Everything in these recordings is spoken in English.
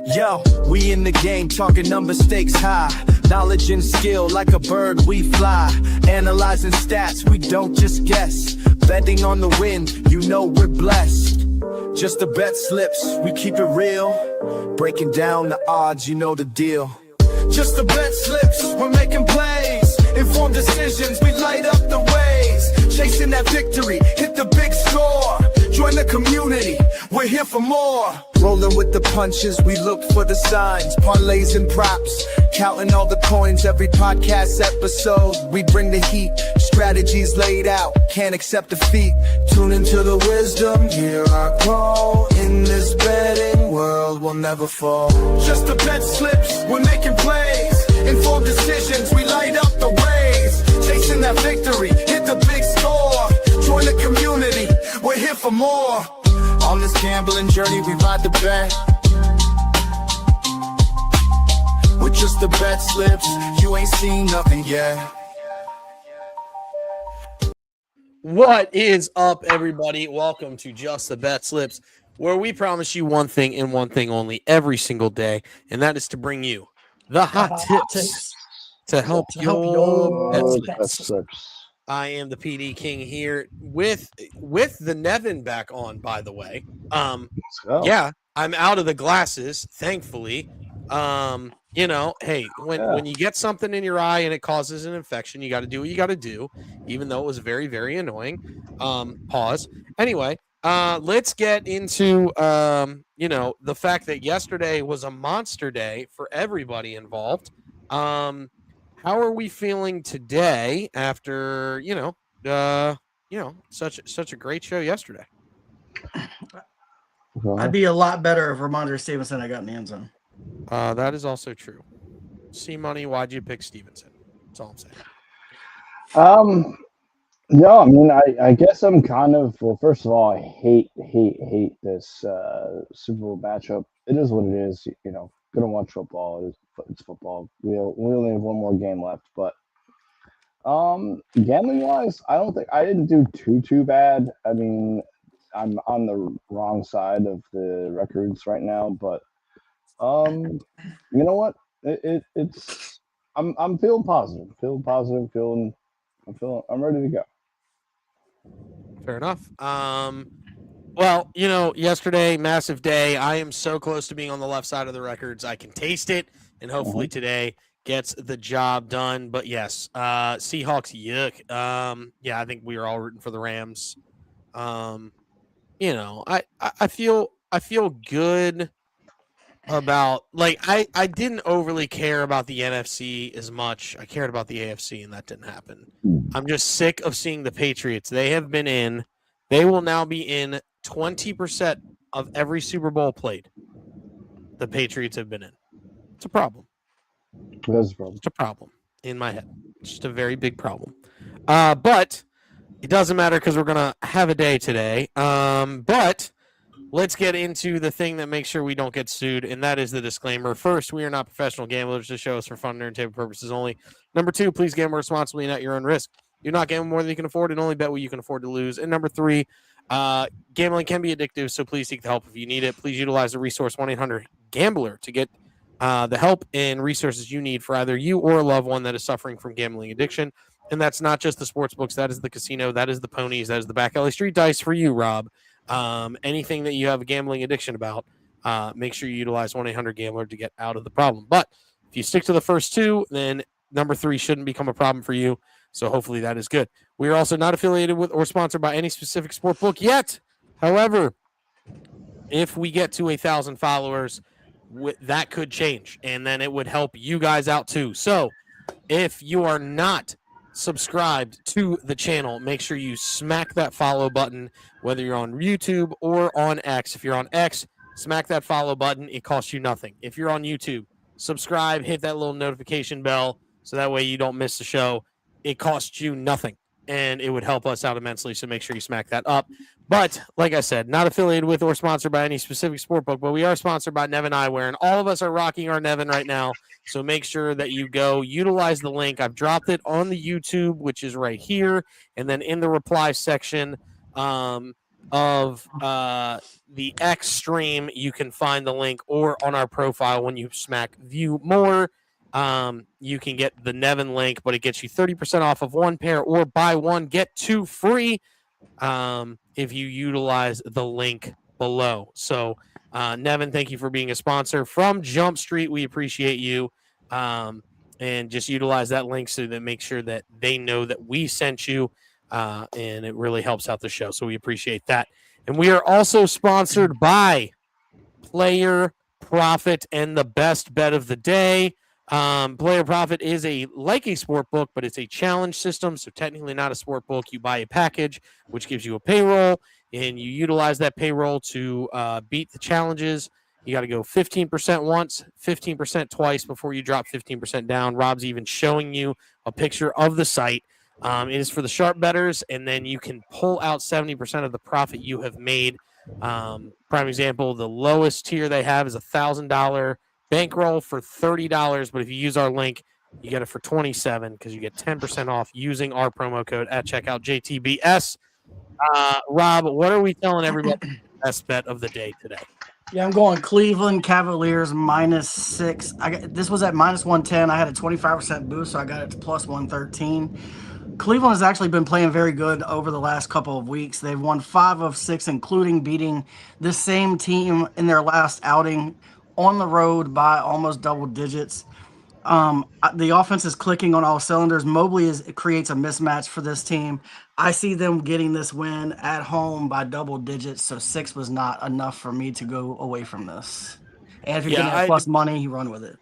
Yo, we in the game, talking number stakes high. Knowledge and skill, like a bird we fly. Analyzing stats, we don't just guess. Betting on the wind, you know we're blessed. Just the bet slips, we keep it real. Breaking down the odds, you know the deal. Just the bet slips, we're making plays. Informed decisions, we light up the ways. Chasing that victory, hit the big score. Join the community, we're here for more. Rolling with the punches, we look for the signs. Parlays and props, counting all the coins. Every podcast episode, we bring the heat. Strategies laid out, can't accept defeat. Tune into the wisdom, hear our call. In this betting world, we'll never fall. Just the bet slips, we're making plays. Informed decisions, we light up the ways. Chasing that victory, hit the big score. Join the community, we're here for more. On this gambling journey, we ride the bet. With just the bet slips, you ain't seen nothing yet. What is up, everybody? Welcome to Just the Bet Slips, where we promise you one thing and one thing only every single day, and that is to bring you the hot tips to help your bet slips. I am the PD King here with the Nevin back on, by the way. Yeah, I'm out of the glasses, thankfully. Hey, when you get something in your eye and it causes an infection, you got to do what you got to do, even though it was very, very annoying. Pause. Anyway, let's get into, the fact that yesterday was a monster day for everybody involved. How are we feeling today after, such a great show yesterday? I'd be a lot better if Ramondre Stevenson had gotten the end zone. That is also true. C-Money, why'd you pick Stevenson? That's all I'm saying. No, I mean, I guess I'm kind of, well, first of all, I hate this Super Bowl matchup. It is what it is, gonna watch football. It's football. We only have one more game left, but gambling wise, I didn't do too bad. I mean, I'm on the wrong side of the records right now, but you know what? I'm feeling positive. I'm ready to go. Fair enough. Well, yesterday, massive day. I am so close to being on the left side of the records. I can taste it, and hopefully today gets the job done. But yes, Seahawks, yuck. I think we were all rooting for the Rams. I feel good about, I didn't overly care about the NFC as much. I cared about the AFC, and that didn't happen. I'm just sick of seeing the Patriots. They will now be in 20% of every Super Bowl played. The Patriots have been in. It's a problem. That's a problem. It's a problem in my head. It's just a very big problem. But it doesn't matter because we're going to have a day today. But let's get into the thing that makes sure we don't get sued, and that is the disclaimer. First, we are not professional gamblers. This show is for fun and entertainment purposes only. Number 2, please gamble responsibly and at your own risk. Do not gamble more than you can afford and only bet what you can afford to lose. And number 3, gambling can be addictive, so please seek the help if you need it. Please utilize the resource 1-800-GAMBLER to get the help and resources you need for either you or a loved one that is suffering from gambling addiction. And that's not just the sports books. That is the casino. That is the ponies. That is the back alley street dice for you, Rob. Anything that you have a gambling addiction about, make sure you utilize 1-800-GAMBLER to get out of the problem. But if you stick to the first 2, then number 3 shouldn't become a problem for you. So hopefully that is good. We are also not affiliated with or sponsored by any specific sport book yet. However, if we get to 1,000 followers, that could change, and then it would help you guys out too. So if you are not subscribed to the channel, make sure you smack that follow button, whether you're on YouTube or on X. If you're on X, smack that follow button. It costs you nothing. If you're on YouTube, subscribe, hit that little notification bell so that way you don't miss the show. It costs you nothing, and it would help us out immensely, so make sure you smack that up. But, like I said, not affiliated with or sponsored by any specific sport book, but we are sponsored by Nevin Eyewear, and all of us are rocking our Nevin right now, so make sure that you go utilize the link. I've dropped it on the YouTube, which is right here, and then in the reply section, of the X stream, you can find the link, or on our profile when you smack view more. You can get the Nevin link, but it gets you 30% off of one pair, or buy one, get two free if you utilize the link below. So, Nevin, thank you for being a sponsor from Jump Street. We appreciate you. And just utilize that link so that make sure that they know that we sent you. And it really helps out the show. So we appreciate that. And we are also sponsored by Player Profit and the best bet of the day. Player Profit is like a sport book, but it's a challenge system. So technically not a sport book. You buy a package, which gives you a payroll, and you utilize that payroll to beat the challenges. You got to go 15% once, 15% twice before you drop 15% down. Rob's even showing you a picture of the site. It is for the sharp bettors, and then you can pull out 70% of the profit you have made. Prime example, the lowest tier they have is $1,000 bankroll for $30, but if you use our link, you get it for $27 because you get 10% off using our promo code at checkout, JTBS. Rob, what are we telling everybody the best bet of the day today? Yeah, I'm going Cleveland Cavaliers -6. This was at -110. I had a 25% boost, so I got it to +113. Cleveland has actually been playing very good over the last couple of weeks. They've won 5 of 6, including beating this same team in their last outing on the road by almost double digits. The offense is clicking on all cylinders. Mobley creates a mismatch for this team. I see them getting this win at home by double digits, so 6 was not enough for me to go away from this. And if you're getting that plus money, you run with it.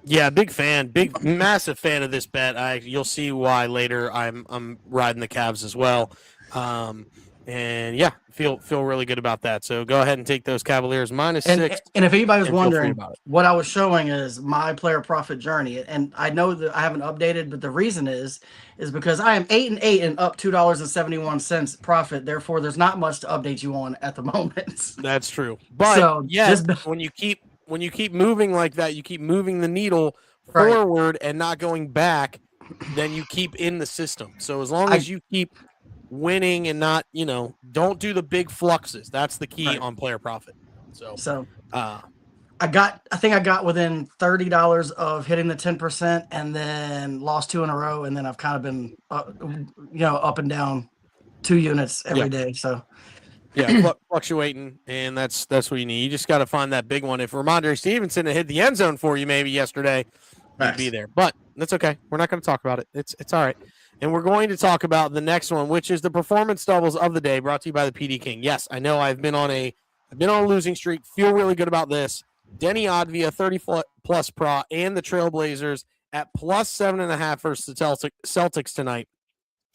Yeah, big fan, massive fan of this bet. You'll see why later. I'm riding the Cavs as well, and yeah, feel really good about that. So go ahead and take those Cavaliers -6. And if anybody was wondering, what I was showing is my player profit journey, and I know that I haven't updated, but the reason is because I am 8-8 and up $2.71 profit. Therefore, there's not much to update you on at the moment. That's true, but when you keep moving like that, you keep moving the needle forward and not going back, then you keep in the system. So as long as you keep winning and not, don't do the big fluxes. That's the key on player profit. So I think I got within $30 of hitting the 10% and then lost 2 in a row. And then I've kind of been, up and down 2 units every day. So yeah, fluctuating, and that's what you need. You just got to find that big one. If Ramondre Stevenson had hit the end zone for you maybe yesterday, you'd be there. But that's okay. We're not going to talk about it. It's all right. And we're going to talk about the next one, which is the performance doubles of the day, brought to you by the PD King. Yes, I know I've been on a losing streak. Feel really good about this. Denny Advia, 30+ pro, and the Trailblazers at +7.5 versus the Celtics tonight.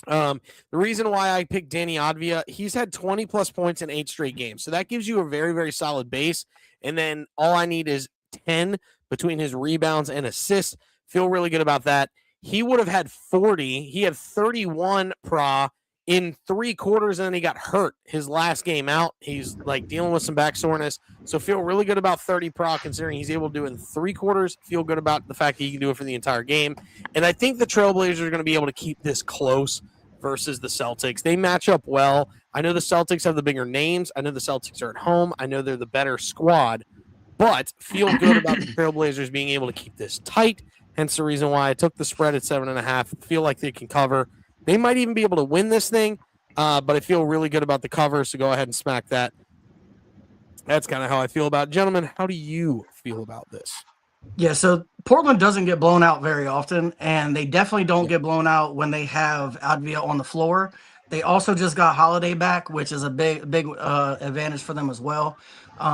The reason why I picked Danny Advia, he's had 20+ points in 8 straight games. So that gives you a very, very solid base. And then all I need is 10 between his rebounds and assists. Feel really good about that. He would have had 40. He had 31 pra in 3 quarters, and then he got hurt his last game out. He's dealing with some back soreness. So feel really good about 30 pra considering he's able to do it in 3 quarters. Feel good about the fact that he can do it for the entire game. And I think the Trailblazers are going to be able to keep this close versus the Celtics. They match up well. I know the Celtics have the bigger names. I know the Celtics are at home. I know they're the better squad. But feel good about the Trailblazers being able to keep this tight. Hence the reason why I took the spread at 7.5. Feel like they can cover. They might even be able to win this thing, but I feel really good about the cover, so go ahead and smack that. That's kind of how I feel about it. Gentlemen, how do you feel about this? Yeah, so Portland doesn't get blown out very often, and they definitely don't get blown out when they have Advia on the floor. They also just got Holiday back, which is a big advantage for them as well.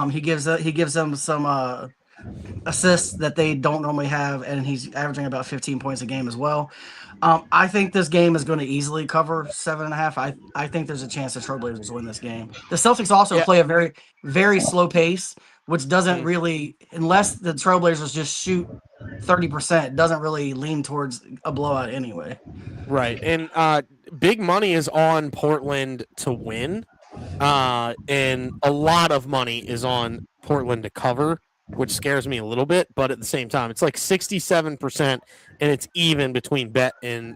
He gives them some assists that they don't normally have, and he's averaging about 15 points a game as well. I think this game is going to easily cover 7.5. I think there's a chance the Trailblazers win this game. The Celtics also play a very, very slow pace, which doesn't really, unless the Trailblazers just shoot 30%, doesn't really lean towards a blowout anyway. Right, and big money is on Portland to win, and a lot of money is on Portland to cover, which scares me a little bit, but at the same time, it's like 67%, and it's even between bet and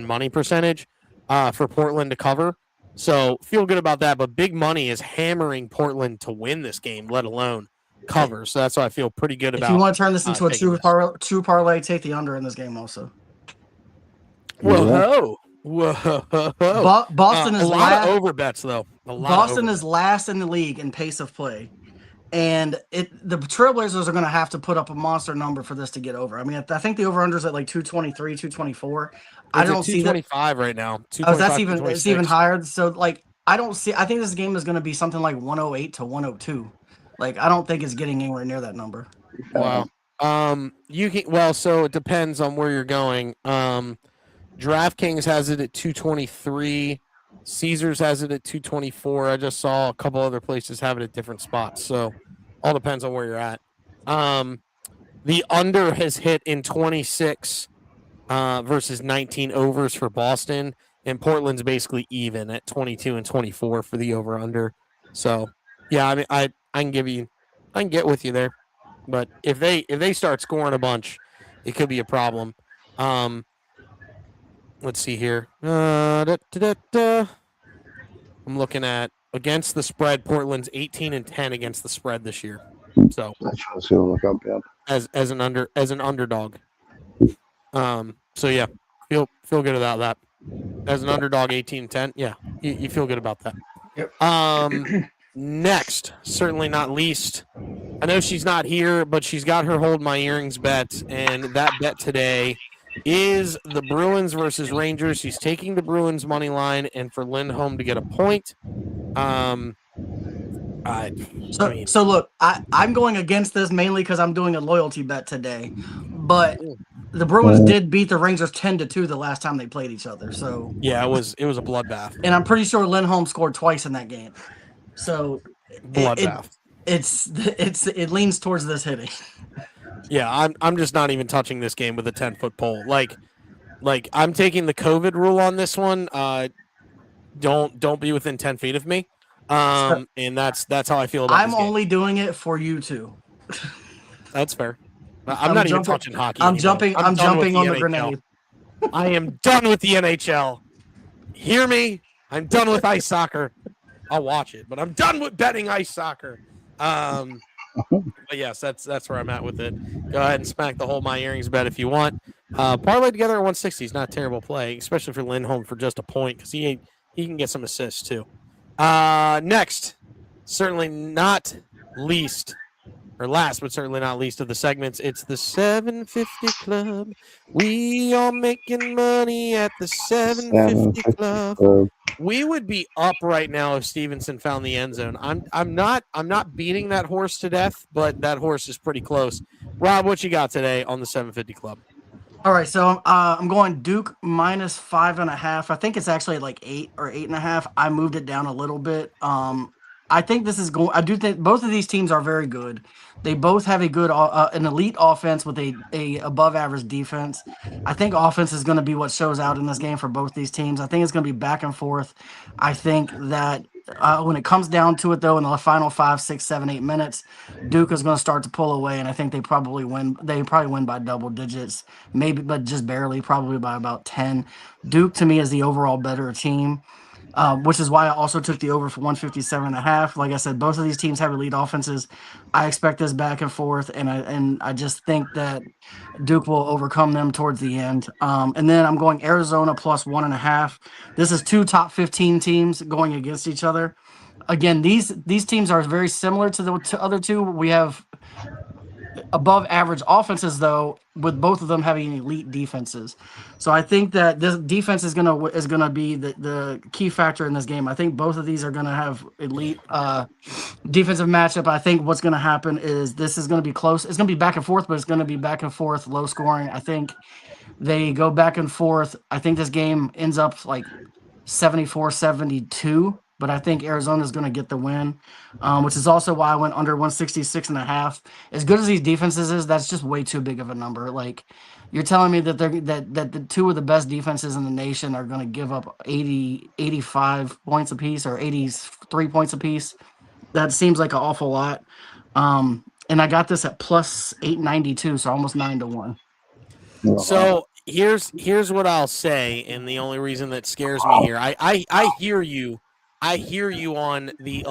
money percentage for Portland to cover. So feel good about that. But big money is hammering Portland to win this game, let alone cover. So that's why I feel pretty good about. If you want to turn this into a taking true parlay, take the under in this game also. Whoa. Boston is a lot of over bets though. Boston is last in the league in pace of play. And the Trailblazers are going to have to put up a monster number for this to get over. I mean, I think the over-under is at like 223, 224. I don't see that. 225 right now. Oh, that's it's even higher. So, like, I think this game is going to be something like 108 to 102. Like, I don't think it's getting anywhere near that number. Wow. So it depends on where you're going. DraftKings has it at 223. Caesars has it at 224. I just saw a couple other places have it at different spots. So all depends on where you're at. The under has hit in 26 versus 19 overs for Boston, and Portland's basically even at 22 and 24 for the over under. So yeah, I mean I can get with you there. But if they start scoring a bunch, it could be a problem. Let's see here. I'm looking at against the spread. Portland's 18 and 10 against the spread this year. So that's what I was gonna look up. Yeah. As an underdog. So yeah, feel good about that. As an underdog, 18 and 10. Yeah, you feel good about that. Yep. Next, certainly not least, I know she's not here, but she's got her hold my earrings bet, and that bet today is the Bruins versus Rangers. She's taking the Bruins money line, and for Lindholm to get a point. So look, I'm going against this mainly because I'm doing a loyalty bet today, but the Bruins did beat the Rangers 10-2 the last time they played each other. So yeah, it was a bloodbath, and I'm pretty sure Lindholm scored twice in that game. So bloodbath. It leans towards this hitting. Yeah, I'm just not even touching this game with a 10-foot pole. Like I'm taking the COVID rule on this one. Don't be within 10 feet of me. And that's how I feel about I'm this game. only doing it for you two. That's fair. I'm not even touching hockey. I'm anymore. jumping on the grenade. I am done with the NHL. Hear me? I'm done with ice soccer. I'll watch it, but I'm done with betting ice soccer. But yes, that's where I'm at with it. Go ahead and smack the hold my earrings bet if you want. Parlay together at 160 is not a terrible play, especially for Lindholm for just a point because he can get some assists too. Next, certainly not least, or last, but certainly not least of the segments, it's the 750 Club. We are making money at the 750 Club. We would be up right now if Stevenson found the end zone. I'm not beating that horse to death, but that horse is pretty close. Rob, what you got today on the 750 Club? All right, so I'm going Duke minus 5.5. I think it's actually like 8 or 8.5. I moved it down a little bit. I think this is going. I do think both of these teams are very good. They both have a good, an elite offense with a above average defense. I think offense is going to be what shows out in this game for both these teams. I think it's going to be back and forth. I think that when it comes down to it, though, in the final 5, 6, 7, 8 minutes, Duke is going to start to pull away, and I think they probably win. They probably win by double digits, maybe, but just barely, probably by about 10. Duke, to me, is the overall better team. Which is why I also took the over for 157.5. Like I said, both of these teams have elite offenses. I expect this back and forth, and I just think that Duke will overcome them towards the end. And then I'm going Arizona plus 1.5. This is 2 top 15 teams going against each other. Again, these teams are very similar to the other two. We have above average offenses, though, with both of them having elite defenses. So I think that this defense is gonna be the key factor in this game. I think both of these are gonna have elite defensive matchup. I think what's gonna happen is this is gonna be close. It's gonna be back and forth, but it's gonna be back and forth, low scoring. I think they go back and forth. I think this game ends up like 74-72. But I think Arizona is going to get the win, which is also why I went under 166.5. As good as these defenses is, that's just way too big of a number. Like, you're telling me that that the two of the best defenses in the nation are going to give up 85 points apiece or 83 points apiece. That seems like an awful lot. And I got this at plus 892, so almost 9-1. So here's what I'll say, and the only reason that scares me here, I hear you, on the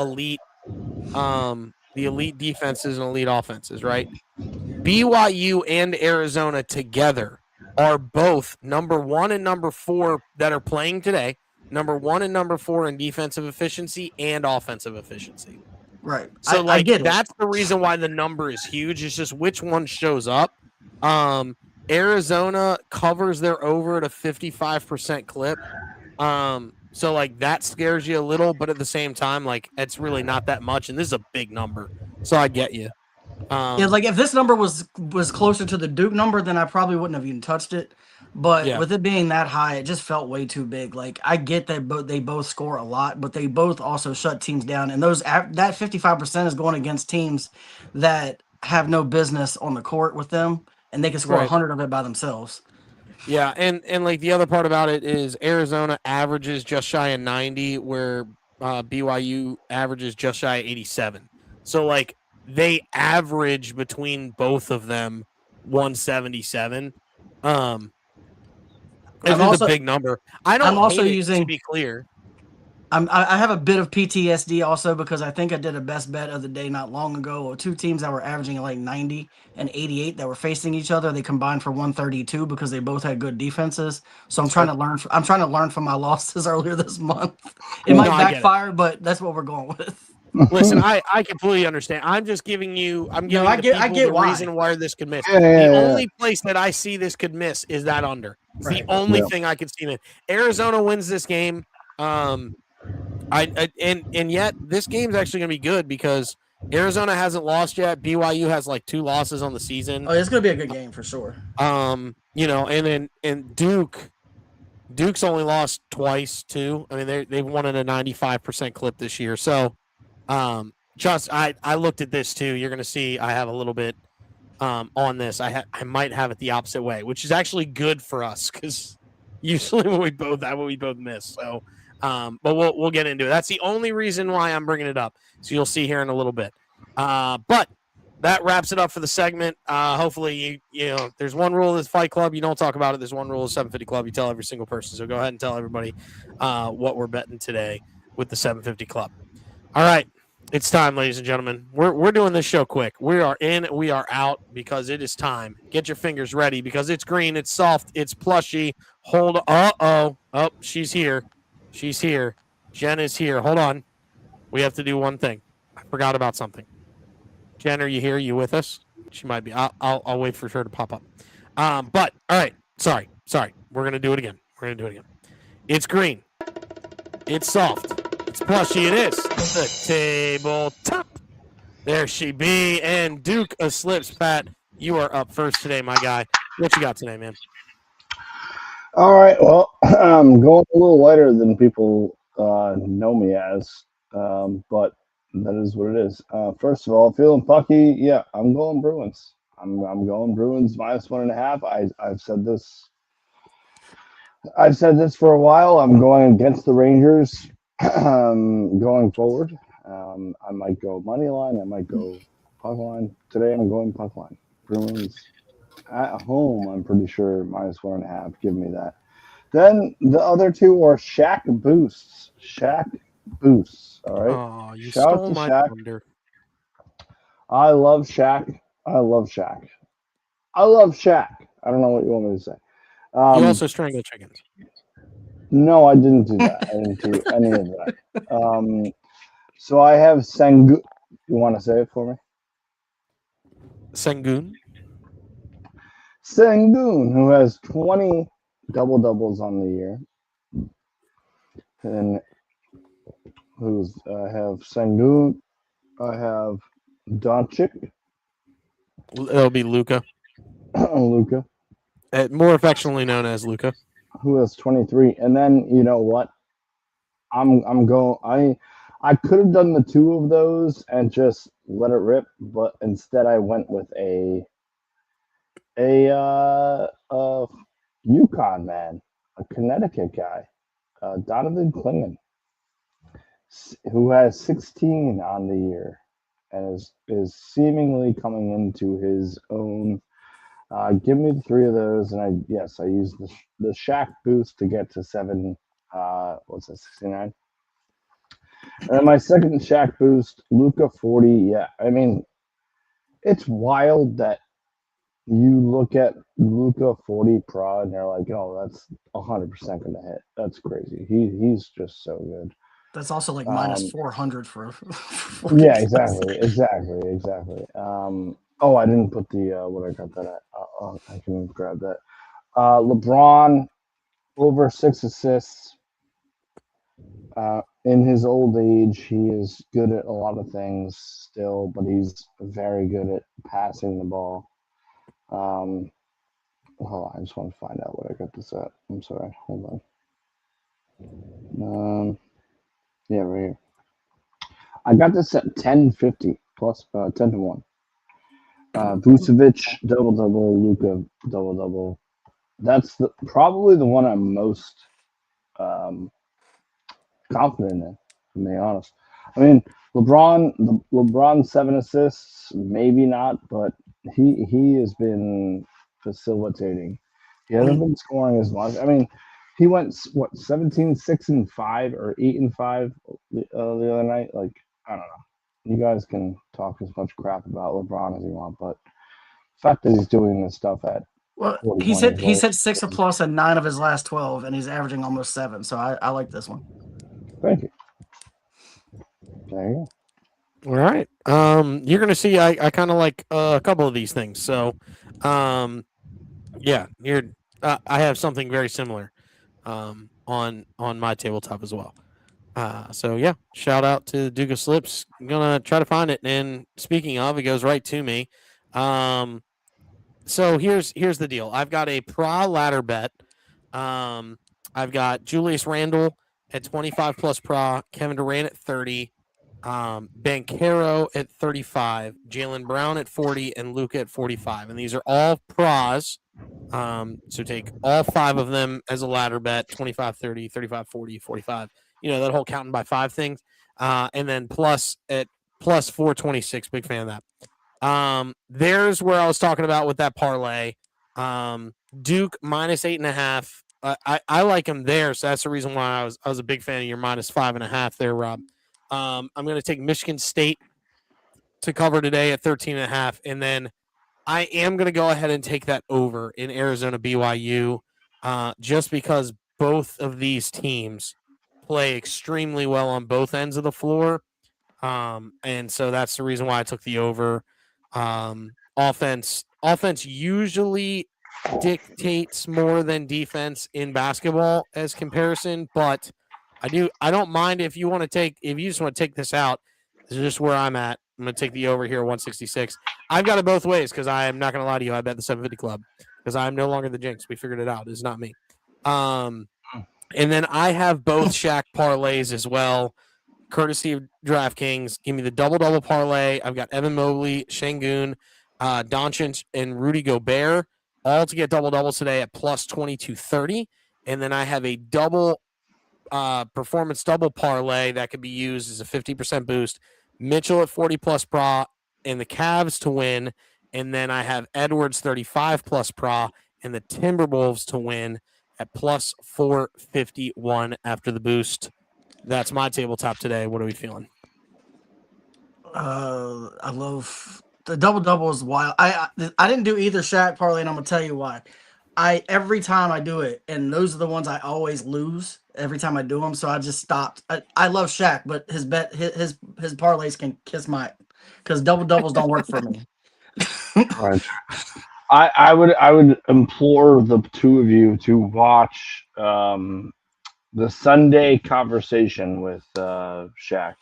elite defenses and elite offenses, right? BYU and Arizona together are both number 1 and number 4 that are playing today. Number 1 and number 4 in defensive efficiency and offensive efficiency. Right. So I like get it. that's the reason why the number is huge. It's just which one shows up. Arizona covers their over at a 55% clip. So like that scares you a little, but at the same time, like it's really not that much, and this is a big number. So I get you. Yeah, like if this number was closer to the Duke number, then I probably wouldn't have even touched it. But Yeah. with it being that high, it just felt way too big. Like I get that they both score a lot, but they both also shut teams down. And that 55% is going against teams that have no business on the court with them, and they can score Right. 100 of it by themselves. Yeah, and like the other part about it is Arizona averages just shy of 90, where BYU averages just shy of 87. So like they average between both of them 177. This is a big number. I don't I'm also hate it, to using. be clear. I have a bit of PTSD also because I think I did a best bet of the day not long ago. Or two teams that were averaging like 90 and 88 that were facing each other. They combined for 132 because they both had good defenses. So I'm trying to learn. I'm trying to learn from my losses earlier this month. It might backfire, but that's what we're going with. Listen, I completely understand. I'm just giving you. I'm giving I get the why. reason why this could miss. Yeah. The only place that I see this could miss is that under. It's Right. the only thing I could see. In Arizona wins this game. And yet this game's actually going to be good because Arizona hasn't lost yet. BYU has like 2 losses on the season. Oh, it's going to be a good game for sure. And Duke's only lost twice too. I mean, they've won at a 95% clip this year. So, I looked at this too. You're going to see I have a little bit on this. I might have it the opposite way, which is actually good for us because usually when we both miss. So. But we'll get into it. That's the only reason why I'm bringing it up. So you'll see here in a little bit. But that wraps it up for the segment. Hopefully, you know, there's one rule of this Fight Club. You don't talk about it. There's one rule of 750 Club. You tell every single person. So go ahead and tell everybody what we're betting today with the 750 Club. All right. It's time, ladies and gentlemen. We're doing this show quick. We are in, we are out because it is time. Get your fingers ready because it's green, it's soft, it's plushy. Hold Oh, she's here. She's here. Jen is here. Hold on. We have to do one thing. I forgot about something. Jen, are you here? You with us? She might be. I'll wait for her to pop up. But all right. Sorry. We're gonna do it again. It's green. It's soft. It's plushy. It is the tabletop. There she be. And Duke of Slips. Pat, you are up first today, my guy. What you got today, man? All right. Well, I'm going a little lighter than people know me as, but that is what it is. First of all, feeling pucky. Yeah, I'm going Bruins. I'm going Bruins -1.5. I've said this. I've said this for a while. I'm going against the Rangers going forward. I might go money line. I might go puck line. Today I'm going puck line. Bruins. At home, I'm pretty sure -1.5. Give me that. Then the other two are Shaq boosts. All right. Oh, you Shout out stole to my Shaq. thunder. I love Shaq. I don't know what you want me to say. You also strangle chickens. No, I didn't do that. I didn't do any of that. So I have Sengun. You want to say it for me? Sengun, who has 20 double-doubles on the year. And I have Sengun. I have Doncic. It'll be Luca. Luca. More affectionately known as Luca. Who has 23. And then, you know what? I'm going. I could have done the two of those and just let it rip, but instead I went with a UConn man, a Connecticut guy, Donovan Clingan, who has 16 on the year and is seemingly coming into his own Give me the three of those, and I used the Shaq boost to get to 7. What's that, 69? And then my second Shaq boost, Luca 40. Yeah, I mean, it's wild that you look at Luca 40 prod and they're like, oh, that's 100% gonna hit. That's crazy. He's just so good. That's also like minus Um, 400 for yeah, 40 plus. exactly. Oh, I didn't put the what I got that at. I can grab that. LeBron over 6 assists. In his old age, he is good at a lot of things still, but he's very good at passing the ball. Hold on, I just want to find out what I got this at. I'm sorry, hold on. Yeah, right here. I got this at 1050 plus 10-1. Vucevic double double, Luca double double. That's probably the one I'm most um, confident in. To be honest, I mean LeBron 7 assists, maybe not, but he has been facilitating. He hasn't been scoring as much. I mean, he went what 17, 6 and 5 or 8 and 5 the other night. Like, I don't know. You guys can talk as much crap about LeBron as you want, but the fact that he's doing this stuff at Well, 41 years he's old. hit 6 or plus in 9 of his last 12, and he's averaging almost 7. So I like this one. Thank you. There you go. All right. You're gonna see. I kind of like a couple of these things. So, yeah, you're. I have something very similar, on my tabletop as well. So yeah, shout out to Duke of Slips. I'm gonna try to find it. And speaking of, it goes right to me. So here's the deal. I've got a pra ladder bet. I've got Julius Randle at 25 plus pra, Kevin Durant at 30, Banchero at 35, Jalen Brown at 40, and Luca at 45. And these are all pras. So take all 5 of them as a ladder bet: 25, 30, 35, 40, 45. That whole counting by 5 things. And then plus at plus 426. Big fan of that. There's where I was talking about with that parlay. Duke minus 8.5. I like him there, so that's the reason why I was a big fan of your minus 5.5 there, Rob. I'm going to take Michigan State to cover today at 13.5, and then I am going to go ahead and take that over in Arizona BYU, just because both of these teams play extremely well on both ends of the floor. And so that's the reason why I took the over. Offense usually dictates more than defense in basketball as comparison, but I don't mind if you just want to take this out. This is just where I'm at. I'm going to take the over here, 166. I've got it both ways because I am not going to lie to you. I bet the 750 club because I'm no longer the jinx. We figured it out. It's not me. And then I have both Shaq parlays as well, courtesy of DraftKings. Give me the double parlay. I've got Evan Mobley, Şengün, Doncic, and Rudy Gobert all to get doubles today at plus 2230. And then I have a performance double parlay that could be used as a 50% boost. Mitchell at 40 plus pra and the Cavs to win. And then I have Edwards 35 plus pra and the Timberwolves to win at plus 451 after the boost. That's my tabletop today. What are we feeling? I love the double is wild. I didn't do either Shaq parlay, and I'm gonna tell you why. Every time I do it, and those are the ones I always lose every time I do them. So I just stopped. I love Shaq, but his parlays can kiss my, because doubles don't work for me. Right. I would implore the two of you to watch the Sunday conversation with Shaq.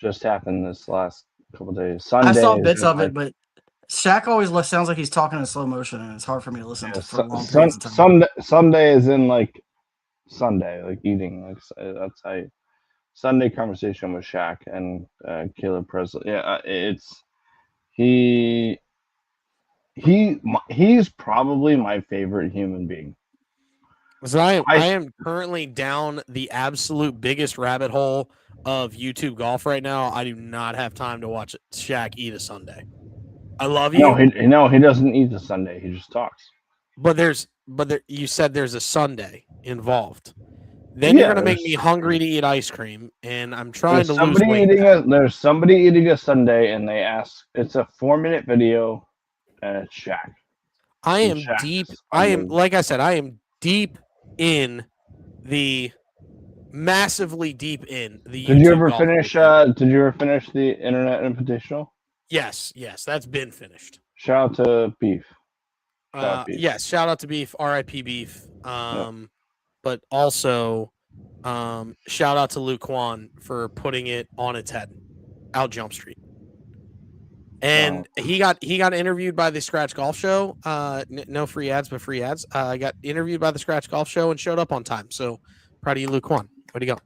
Just happened this last couple days. Sunday. I saw bits of it, but Shaq always sounds like he's talking in slow motion, and it's hard for me to listen to for long periods of time. Sunday is in like Sunday, like eating. Like that's how. Sunday conversation with Shaq and Caleb Presley. Yeah, he's probably my favorite human being. So I am currently down the absolute biggest rabbit hole of YouTube golf right now. I do not have time to watch Shaq eat a Sunday. I love No, you. he doesn't eat the Sunday. He just talks. But you said there's a Sunday involved. Then you're Yeah, gonna make me hungry to eat ice cream, and I'm trying there's to lose weight. there's somebody eating a Sunday, and they ask. It's a 4-minute video, and it's Shaq. I And am Shaq deep. is I am unbelievable. like I said. I am deep in the massively deep in the YouTube golf right now. Did you ever finish the Internet Invitational? Yes, that's been finished. Shout out to Beef. Shout out Beef. Yes, shout out to Beef, R.I.P. Beef. But also, shout out to Luke Kwan for putting it on its head, out Jump Street. And he got interviewed by the Scratch Golf Show. No free ads, but free ads. Got interviewed by the Scratch Golf Show and showed up on time. So proud of you, Luke Kwan. Way to go.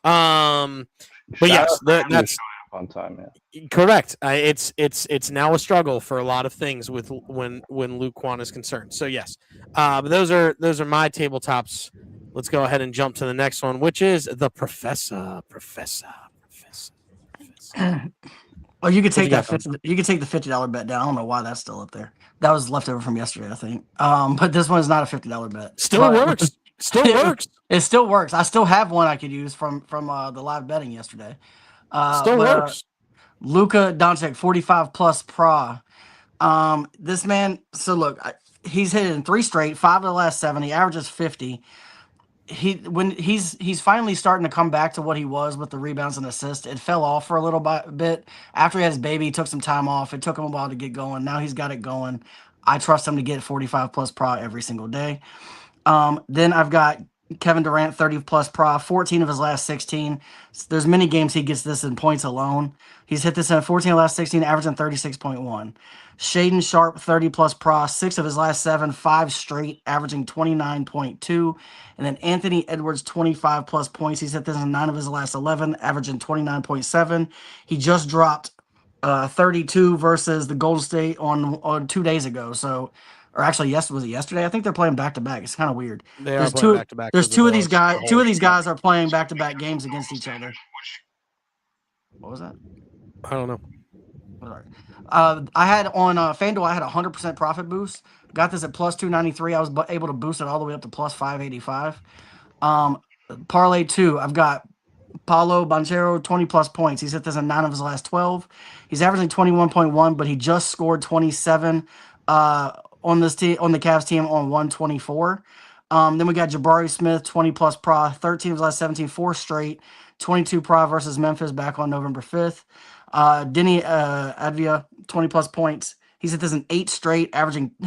But yes, that's on time, man. Correct. It's now a struggle for a lot of things with when Luke Kwan is concerned. So yes, but those are my tabletops. Let's go ahead and jump to the next one, which is the Professor. Oh, you could take that. You could take the $50 bet down. I don't know why that's still up there. That was left over from yesterday, I think. But this one is not a $50 bet. Still works. Still works. It still works. I still have one I could use from the live betting yesterday. Still works. Luka Doncic 45 plus pra. This man. So look, he's hitting 3 straight, 5 of the last 7. He averages 50. He's finally starting to come back to what he was with the rebounds and assists. It fell off for a little bit after he had his baby. He took some time off. It took him a while to get going. Now he's got it going. I trust him to get 45 plus pra every single day. Then I've got Kevin Durant 30 plus pra, 14 of his last 16. There's many games he gets this in points alone. He's hit this in 14 of the last 16, averaging 36.1. Shaden Sharp 30 plus pra, 6 of his last 7, 5 straight, averaging 29.2. And then Anthony Edwards 25 plus points. He's hit this in 9 of his last 11, averaging 29.7. He just dropped 32 versus the Golden State on 2 days ago. So, or actually, was it yesterday? I think they're playing back to back. It's kind of weird. They are playing back to back. There's two of these guys. Two of these guys are playing back to back games against each other. What was that? I don't know. I had on FanDuel. I had 100% profit boost. Got this at plus 293. I was able to boost it all the way up to plus 585. Parlay 2. I've got Paulo Banchero 20 plus points. He's hit this in 9 of his last 12. He's averaging 21.1, but he just scored 27 on this team, on the Cavs team, on 124. Then we got Jabari Smith 20 plus pra, 13 of his last 17, 4 straight, 22 pra versus Memphis back on November 5th. Denny Advia 20 plus points. He's hit this in 8 straight,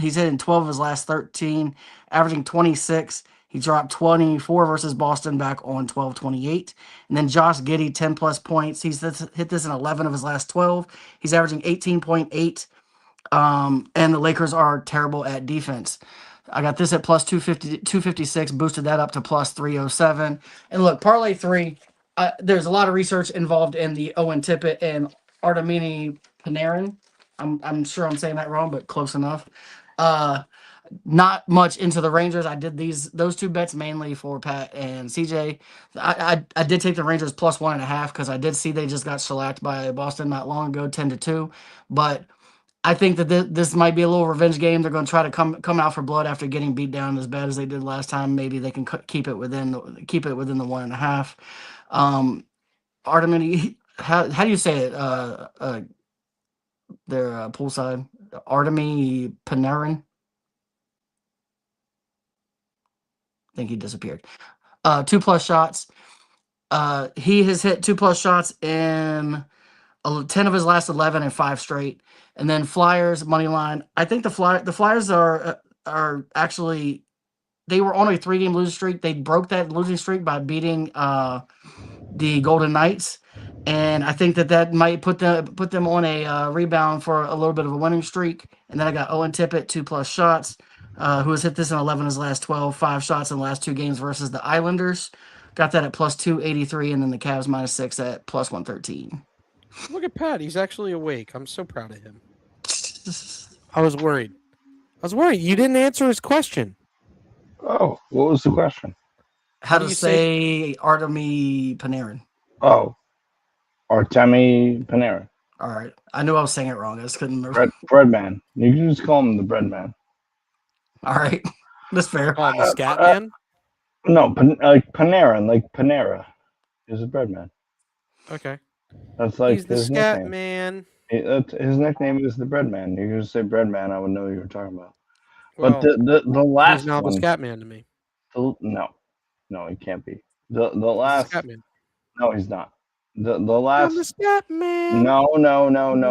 he's hitting 12 of his last 13, averaging 26. He dropped 24 versus Boston back on 12/28. And then Josh Giddey, 10 plus points. He's hit this in 11 of his last 12. He's averaging 18.8. And the Lakers are terrible at defense. I got this at plus 256, boosted that up to plus 307. And look, Parlay 3, there's a lot of research involved in the Owen Tippett and Artemini Panarin. I'm sure I'm saying that wrong, but close enough. Not much into the Rangers. I did those 2 bets mainly for Pat and CJ. I did take the Rangers plus 1.5 because I did see they just got shellacked by Boston not long ago, 10-2. But I think that this might be a little revenge game. They're going to try to come out for blood after getting beat down as bad as they did last time. Maybe they can keep it within the 1.5. Artemini, how do you say it? Their poolside, Artemi Panarin. I think he disappeared. 2 plus shots. He has hit 2 plus shots in 10 of his last 11 and 5 straight. And then Flyers money line. I think the Flyers are actually, they were on a 3-game losing streak. They broke that losing streak by beating the Golden Knights, and I think that might put them on a rebound for a little bit of a winning streak. And then I got Owen Tippett 2 plus shots, who has hit this in 11 of his last 12, 5 shots in the last 2 games versus the Islanders. Got that at plus 283, and then the Cavs -6 at plus 113. Look at Pat. He's actually awake. I'm so proud of him. I was worried. You didn't answer his question. Oh, what was the question? How to say Artemi Panarin? Oh, Artemi Panarin. All right. I knew I was saying it wrong. I just couldn't remember. Bread man. You can just call him the bread man. All right. That's fair. Call him the Scat Man. No, like Panera is a bread man. Okay. That's like He's the his Scat nickname. Man. His nickname is the bread man. You can just say bread man. I would know what you were talking about. Well, But the last he's now the one, Scat Man to me. no, he can't be. The He's the last, Scat Man. no, he's not. The I'm the last, Scat Man. no.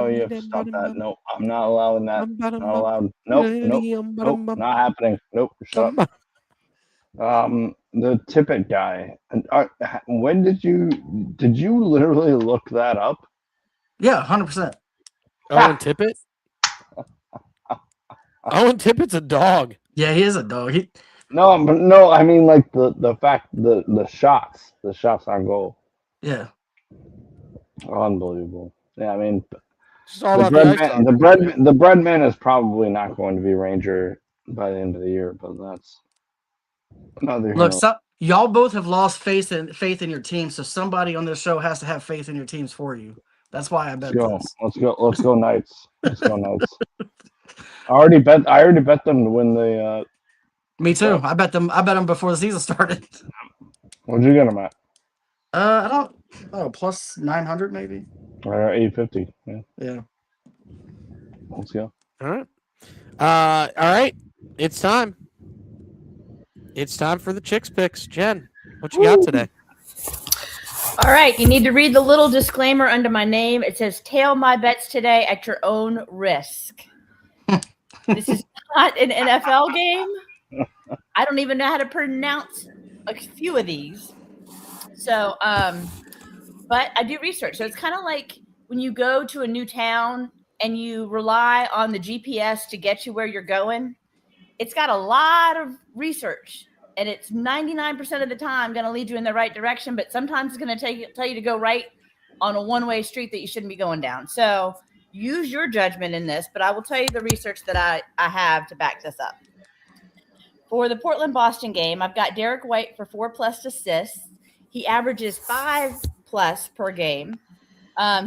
You have to stop that. No, I'm not allowing that. Not allowed. Nope. Not happening. Nope. Shut up. The Tippett guy. And when did you literally look that up? Yeah, 100%. Owen Tippett? Owen Tippett's a dog. Yeah, he is a dog. No, I mean like the fact the shots on goal. Yeah. Unbelievable. Yeah, I mean It's all about the ice dog. the bread man is probably not going to be Ranger by the end of the year, but that's another. Look, y'all both have lost faith in your team, so somebody on this show has to have faith in your teams for you. That's why I bet this. Let's go Knights. Let's go Knights. I already bet them to win the. Me too. I bet them before the season started. What'd you get them at? I don't. Oh, plus 900 maybe. 850. Yeah. Let's go. All right. It's time. It's time for the Chicks Picks. Jen, what you got today? All right. You need to read the little disclaimer under my name. It says, tail my bets today at your own risk. This is not an NFL game. I don't even know how to pronounce a few of these. So, but I do research. So it's kind of like when you go to a new town and you rely on the GPS to get you where you're going. It's got a lot of research, and it's 99% of the time going to lead you in the right direction, but sometimes it's going to tell you to go right on a one-way street that you shouldn't be going down. So use your judgment in this, but I will tell you the research that I have to back this up. For the Portland-Boston game, I've got Derek White for 4+ assists. He averages 5+ per game.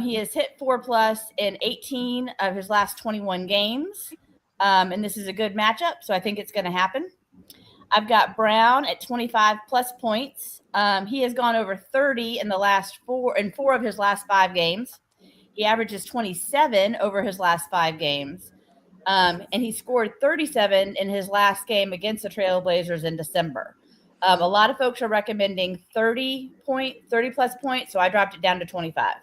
He has hit 4+ in 18 of his last 21 games. And this is a good matchup, so I think it's going to happen. I've got Brown at 25+ points. He has gone over 30 in four of his last 5 games. He averages 27 over his last 5 games. And he scored 37 in his last game against the Trailblazers in December. A lot of folks are recommending 30+ points, so I dropped it down to 25.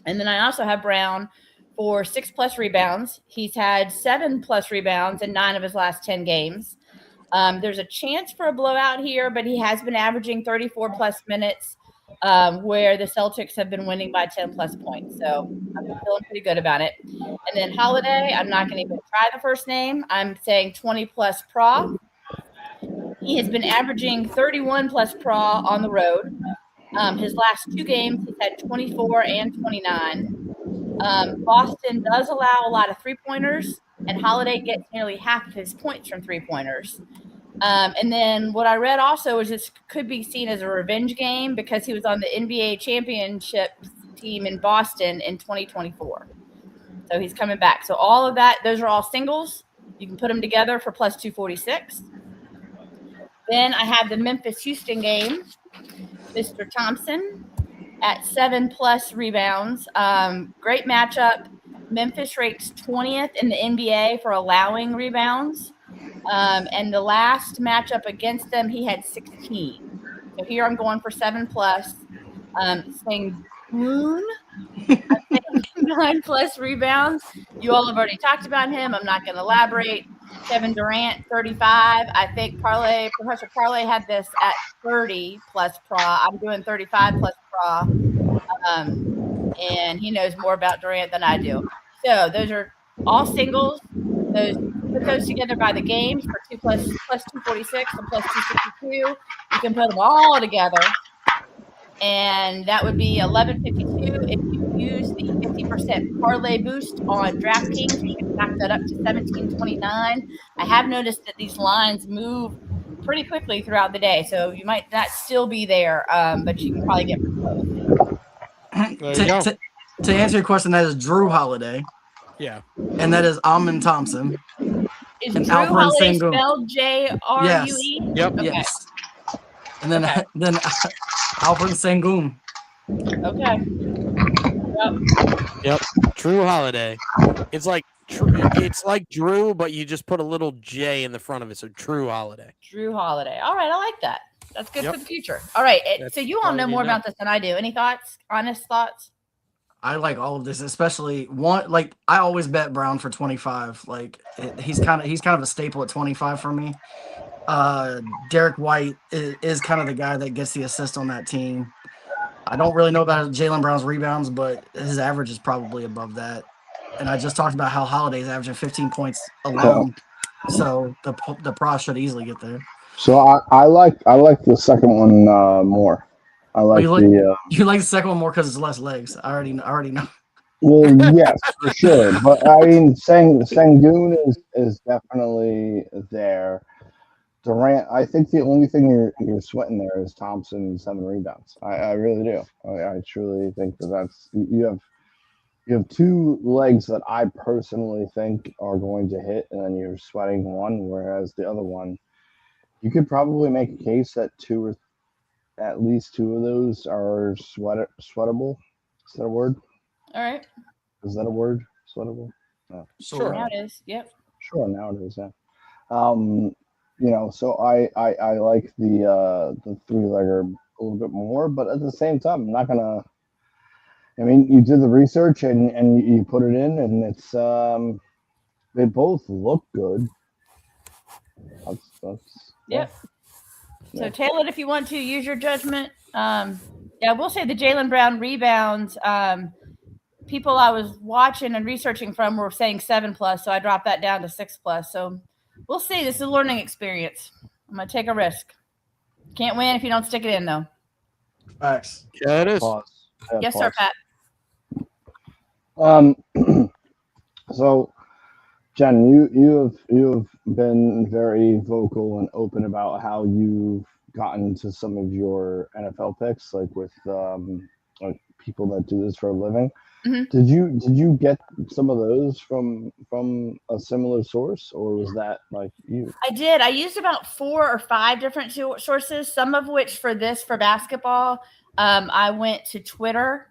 And then I also have Brown for 6+ rebounds. He's had 7+ rebounds in 9 of his last 10 games. There's a chance for a blowout here, but he has been averaging 34+ minutes where the Celtics have been winning by 10+ points. So I'm feeling pretty good about it. And then Holiday, I'm not going to even try the first name. I'm saying 20+ PRA. He has been averaging 31+ PRA on the road. His last 2 games, he's had 24 and 29. Boston does allow a lot of 3-pointers, and Holiday gets nearly half of his points from 3-pointers. And then what I read also is this could be seen as a revenge game because he was on the NBA championship team in Boston in 2024. So he's coming back. So all of that, those are all singles. You can put them together for plus 246. Then I have the Memphis-Houston game. Mr. Thompson at 7+ rebounds. Great matchup. Memphis ranks 20th in the NBA for allowing rebounds. And the last matchup against them, he had 16. So here I'm going for 7+. Saying Moon, 9+ rebounds. You all have already talked about him. I'm not going to elaborate. Kevin Durant, 35. I think Professor Parlay had this at 30+ PRA. I'm doing 35+ PRA. And he knows more about Durant than I do. So those are all singles. Put those together by the games for 2 plus 246 and plus 262. You can put them all together. And that would be 1152. If you use the 50% parlay boost on DraftKings, you can knock that up to 1729. I have noticed that these lines move pretty quickly throughout the day, so you might not still be there, but you can probably get pretty close. There you go. To answer your question, that is Drew Holiday, Yeah. and that is Amon Thompson. Is And Drew Alperen Holiday Sengun. spelled J-R-U-E? Yep. Okay. Yes. And then Okay. then Alperen Sengun. Okay. Yep. True Holiday. It's like Drew, but you just put a little J in the front of it. So True Holiday. Drew Holiday. All right, I like that. That's good Yep. for the future. All right. That's So you all all know you more need to know. about this than I do. Any thoughts? Honest thoughts? I like all of this, especially one. Like I always bet Brown for 25. Like he's kind of a staple at 25 for me. Derek White is kind of the guy that gets the assist on that team. I don't really know about Jaylen Brown's rebounds, but his average is probably above that. And I just talked about how Holiday's averaging 15 points alone, so the Pros should easily get there. So I like the second one more. I like you the like the second one more because it's less legs. I already know. well, yes, for sure. But I mean, Sengun is definitely there. Durant, I think the only thing you're sweating there is Thompson 7 rebounds. I really do. I truly think that's you have two legs that I personally think are going to hit, and then you're sweating one, whereas the other one, you could probably make a case that at least two of those are sweatable. Is that a word? All right. Is that a word? Sweatable? No. Sure. Now it is. Yep. Sure, now it is. Yeah. So I like the three-legger a little bit more, but at the same time, I'm not gonna. I mean, you did the research and you put it in, and it's they both look good. Yep. So tail it if you want to. Use your judgment. Yeah, we'll say the Jaylen Brown rebounds. People I was watching and researching from were saying 7+, so I dropped that down to 6+. So we'll see. This is a learning experience. I'm gonna take a risk. Can't win if you don't stick it in, though. Facts. Yeah, it is. Pause. Yeah, Yes, pause. sir, Pat. So, Jen, you have been very vocal and open about how you've gotten to some of your NFL picks, like with like people that do this for a living. Mm-hmm. Did you get some of those from a similar source, or was that like you? I did. I used about 4 or 5 different sources, some of which for basketball. I went to Twitter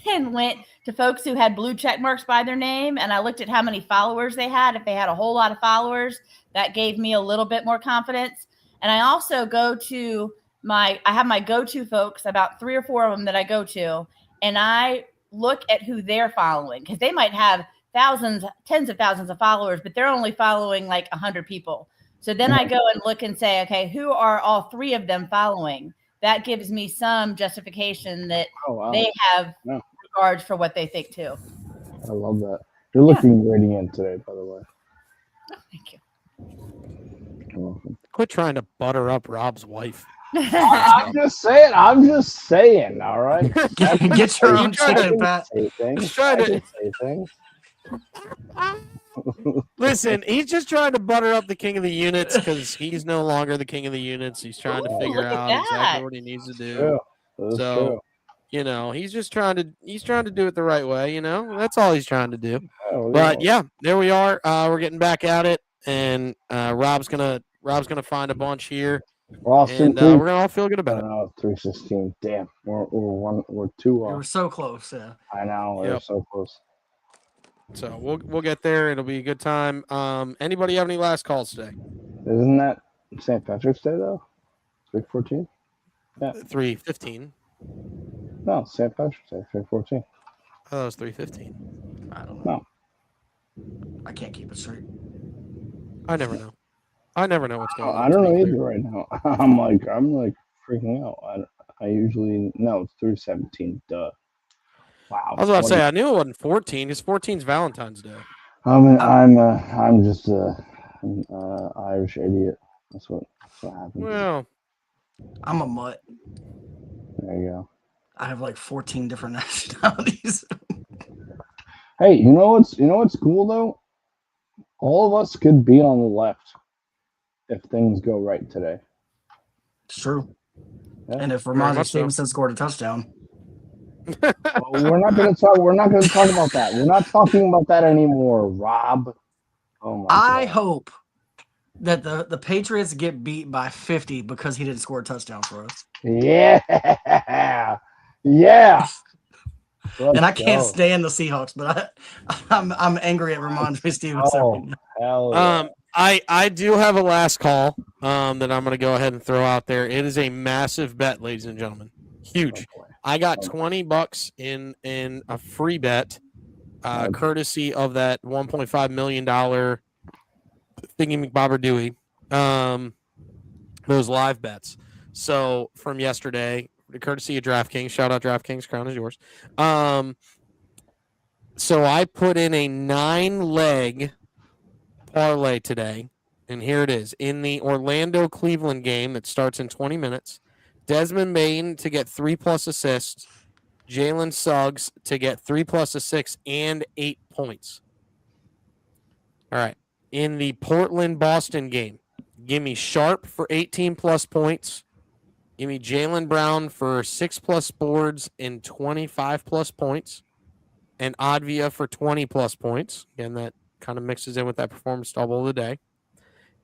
and went to folks who had blue check marks by their name, and I looked at how many followers they had. If they had a whole lot of followers, that gave me a little bit more confidence. And I also I have my go-to folks, about 3 or 4 of them that I go to, and I look at who they're following, because they might have thousands, tens of thousands of followers, but they're only following like 100 people. So then I go and look and say, okay, who are all 3 of them following? That gives me some justification that they have regards for what they think too. I love that. You're looking radiant today, by the way. Oh, thank you. You're welcome. Quit trying to butter up Rob's wife. I'm just saying. All right. Get your own chicken, Pat. Just trying to say things. listen. He's just trying to butter up the king of the units because he's no longer the king of the units. He's trying to figure out exactly what he needs to do. True. He's just trying to do it the right way. That's all he's trying to do. Oh, But yeah, there we are. We're getting back at it, and Rob's gonna find a bunch here. We're gonna all feel good about it. 316. Damn, we're 2 We were so close. Yeah. I know we're so close. So we'll get there. It'll be a good time. Anybody have any last calls today? Isn't that St. Patrick's Day though? 314. Yeah. 3:15. No, St. Patrick's Day. 314. Oh, that was 3:15. I don't know. No. I can't keep it straight. I never know. I never know what's going on. I don't know either right now. I'm like freaking out. I usually know it's 317. Duh. Wow. I was about to say I knew it wasn't 14. It's 14's Valentine's Day. I'm just an Irish idiot. That's what happens. Well, I'm a mutt. There you go. I have like 14 different nationalities. Hey, you know what's cool though? All of us could be on the left if things go right today. It's true. Yeah. And if Ramondre Stevenson scored a touchdown. We're not going to talk. We're not going to talk about that. We're not talking about that anymore, Rob. Oh my I God. hope that the Patriots get beat by 50 because he didn't score a touchdown for us. Yeah. Yeah. And I Let's can't go. stand the Seahawks, but I'm angry at Ramondre Stevenson. Oh, Right now. hell yeah. I do have a last call that I'm going to go ahead and throw out there. It is a massive bet, ladies and gentlemen. Huge. I got $20 in a free bet, courtesy of that $1.5 million thingy McBobber Dewey. Those live bets. So from yesterday, courtesy of DraftKings. Shout out DraftKings. Crown is yours. So I put in a 9-leg parlay today, and here it is. In the Orlando-Cleveland game that starts in 20 minutes, Desmond Bain to get 3+ assists, Jalen Suggs to get 3+ assists and 8 points. All right. In the Portland-Boston game, give me Sharp for 18+ points. Give me Jaylen Brown for 6+ boards and 25+ points. And Advia for 20+ points. Again, that kind of mixes in with that performance double of the day.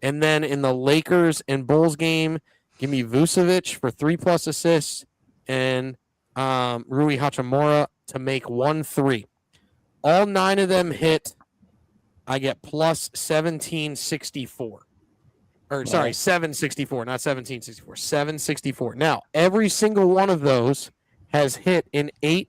And then in the Lakers and Bulls game, give me Vucevic for 3+ assists and Rui Hachimura to make 1-3. All 9 of them hit. I get plus 1764. Or sorry, 764, not 1764. 764. Now, every single one of those has hit in 8+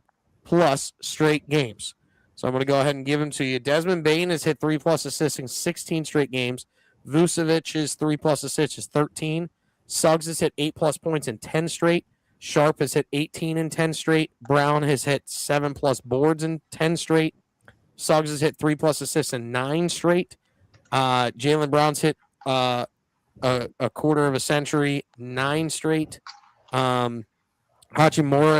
straight games. So I'm going to go ahead and give them to you. Desmond Bain has hit 3+ assists in 16 straight games. Vucevic's 3+ assists is 13. Suggs has hit 8+ points in 10 straight. Sharp has hit 18 in 10 straight. Brown has hit 7+ boards in 10 straight. Suggs has hit 3+ assists in 9 straight. Jaylen Brown's hit a quarter of a century, 9 straight. Hachimura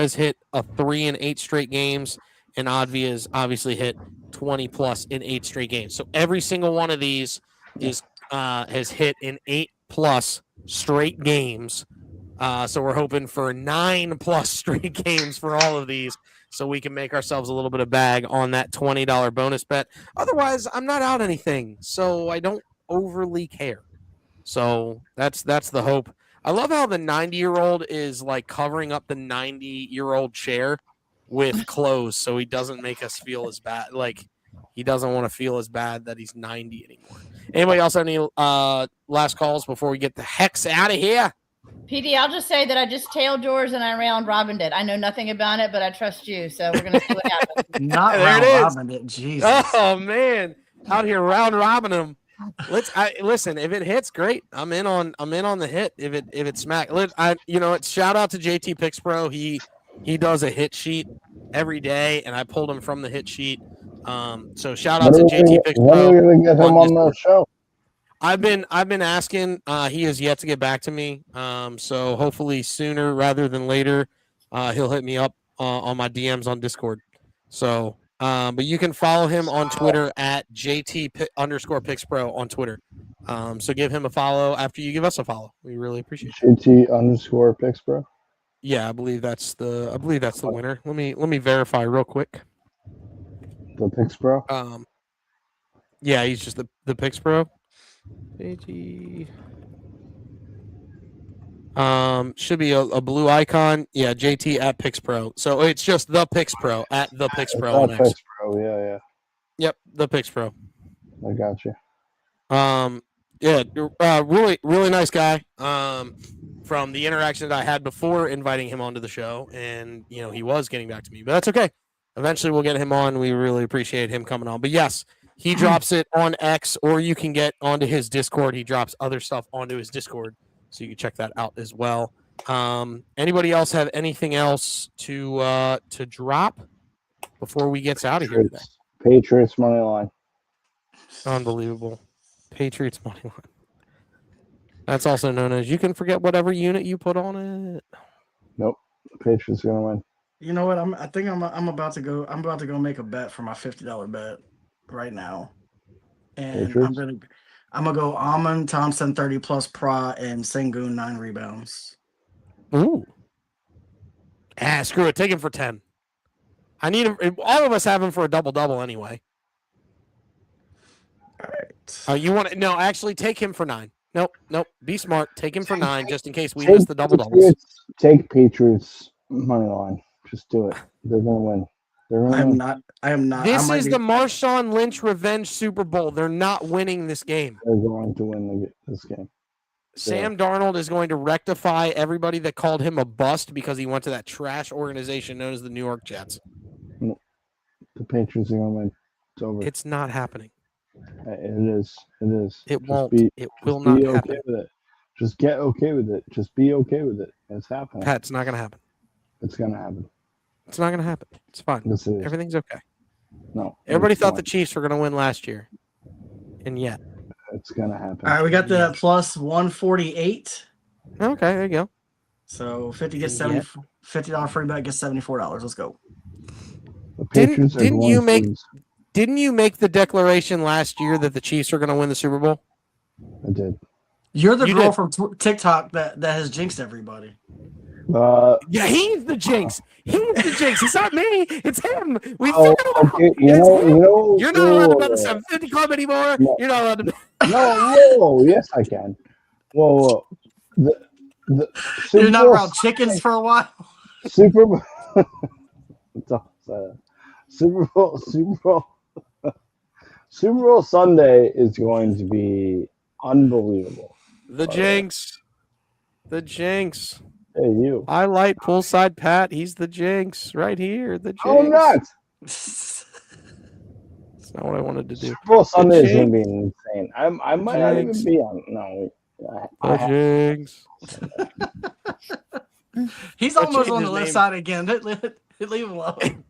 has hit a 3 in 8 straight games, and Advia has obviously hit 20+ in 8 straight games. So every single one of these has hit in 8+ straight games. So we're hoping for 9+ straight games for all of these, so we can make ourselves a little bit of bag on that $20 bonus bet. Otherwise, I'm not out anything, so I don't overly care. So that's the hope. I love how the 90-year-old is like covering up the 90-year-old chair with clothes so he doesn't make us feel as bad. Like he doesn't want to feel as bad that he's 90 anymore. Anybody else have any last calls before we get the hex out of here? PD, I'll just say that I just tailed yours and I round robin did. I know nothing about it, but I trust you. So we're going to see what happens. Not There round it is. robin it. Jesus. Oh man, out here round robbing them. Listen. If it hits, great. I'm in on the hit. If it smack, it's shout out to JT Picks Pro. He does a hit sheet every day, and I pulled him from the hit sheet. So shout out to JT Picks Pro. When are we going to get him on the show? I've been asking. He has yet to get back to me. So hopefully sooner rather than later, he'll hit me up on my DMs on Discord. So, but you can follow him on Twitter at JT_PicksPro on Twitter. So give him a follow after you give us a follow. We really appreciate it. JT_PicksPro. Yeah, I believe that's the winner. Let me verify real quick. The Picks Pro. Yeah, he's just the Picks Pro. JT. Should be a blue icon. Yeah, JT at Picks Pro. So it's just the Picks Pro at the Picks Pro on X. Picks Pro. Yeah. Yep, the Picks Pro. I got you. Really, really nice guy. From the interaction that I had before inviting him onto the show, and he was getting back to me, but that's okay. Eventually, we'll get him on. We really appreciate him coming on. But yes, he drops it on X, or you can get onto his Discord. He drops other stuff onto his Discord, so you can check that out as well. Anybody else have anything else to drop before we get out of here today? Patriots money line. Unbelievable. Patriots money line. That's also known as you can forget whatever unit you put on it. Nope. Patriots gonna win. You know what? I think I'm about to go. I'm about to go make a bet for my $50 bet right now, and Patriots? I'm gonna go Amon Thompson 30+ pra and Sengun 9 rebounds. Ooh. Screw it. Take him for 10. I need all of us have him for a double anyway. All right. You want to? No, actually, take him for 9. Nope. Be smart. Take him for 9 just in case we miss the doubles. Take Patriots money line. Just do it. They're gonna win. I am not. This is the Marshawn Lynch revenge Super Bowl. They're not winning this game. They're going to win this game. Sam Darnold is going to rectify everybody that called him a bust because he went to that trash organization known as the New York Jets. The Patriots are gonna win. It's over. It's not happening. It is. It won't. It will not happen. Okay with it. Just get okay with it. Just be okay with it. It's happening. Pat, it's not going to happen. It's gonna happen. It's not going to happen. It's fine. Yes, it is. Everything's okay. No. Everybody thought the Chiefs were going to win last year, and yet it's gonna happen. All right, we got the plus 148. Okay, there you go. So 50 gets $50 free bet gets $74. Let's go. Didn't you make the declaration last year that the Chiefs are going to win the Super Bowl? I did. You're the girl from TikTok that has jinxed everybody. Yeah, he's the jinx. It's not me. It's him. Okay. You're not allowed to bet the 750 club anymore. No. You're not allowed to bet. No. Yes, I can. Whoa. You're not around chickens for a while. Super Bowl Sunday is going to be unbelievable. The jinx. Hey, you. I like poolside Pat. He's the jinx right here. The jinx. Oh, not. That's not what I wanted to do. Super Bowl Sunday is going to be insane. I might not even be on. No. The jinx. He's almost on the left side again. Leave him alone.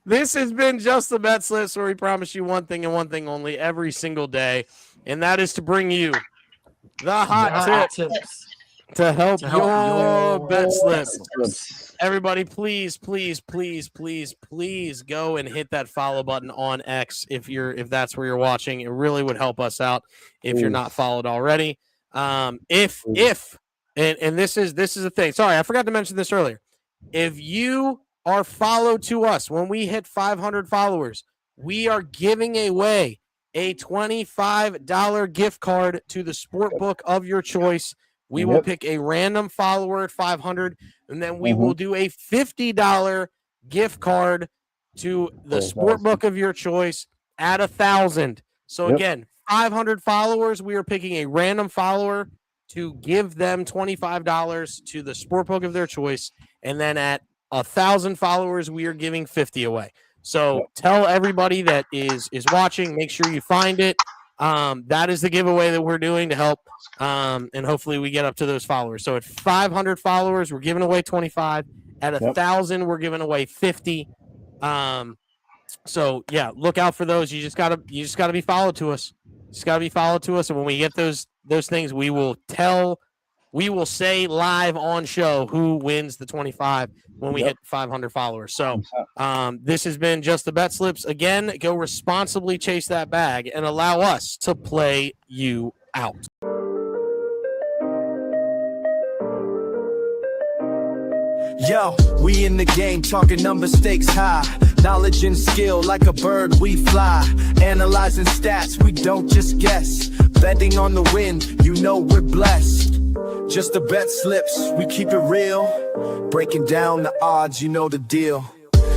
This has been Just the BetSlips, where we promise you one thing and one thing only every single day, and that is to bring you the hot tips to help your bet slips. Everybody, please go and hit that follow button on X if that's where you're watching. It really would help us out if you're not followed already. And this is a thing. Sorry, I forgot to mention this earlier. If you are followed to us, when we hit 500 followers, we are giving away a $25 gift card to the sport book of your choice. We will pick a random follower at 500, and then we will do a $50 gift card to the sport book of your choice at 1,000. So again, 500 followers, we are picking a random follower to give them $25 to the sport book of their choice, and then at 1,000 followers, we are giving 50 away. So tell everybody that is watching, make sure you find it. That is the giveaway that we're doing to help, and hopefully we get up to those followers. So at 500 followers, we're giving away 25. At 1,000, we're giving away 50. So yeah, look out for those. You just gotta be followed to us. And when we get those things, we will say live on show who wins the 25 when we hit 500 followers. So this has been Just the BetSlips. Again, go responsibly chase that bag and allow us to play you out. Yo, we in the game, talking number stakes high. Knowledge and skill, like a bird we fly. Analyzing stats, we don't just guess. Betting on the win, you know we're blessed. Just the bet slips, we keep it real. Breaking down the odds, you know the deal.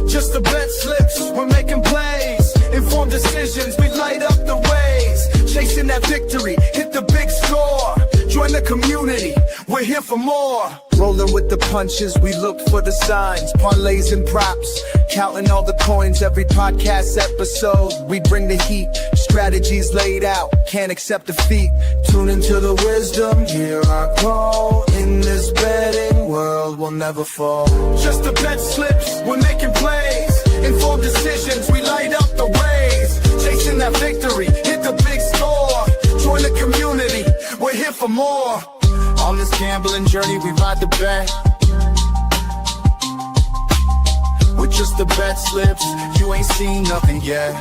Just the bet slips, we're making plays. Informed decisions, we light up the ways. Chasing that victory, hit the big score. Join the community, we're here for more. Rolling with the punches, we look for the signs. Parlays and props, counting all the coins. Every podcast episode, we bring the heat. Strategies laid out, can't accept defeat. Tune into the wisdom, hear our call. In this betting world, we'll never fall. Just the bet slips, we're making plays. Informed decisions, we light up the ways. Chasing that victory, hit the big score. Join the community, we're here for more. On this gambling journey, we ride the bet. With just the bet slips, you ain't seen nothing yet.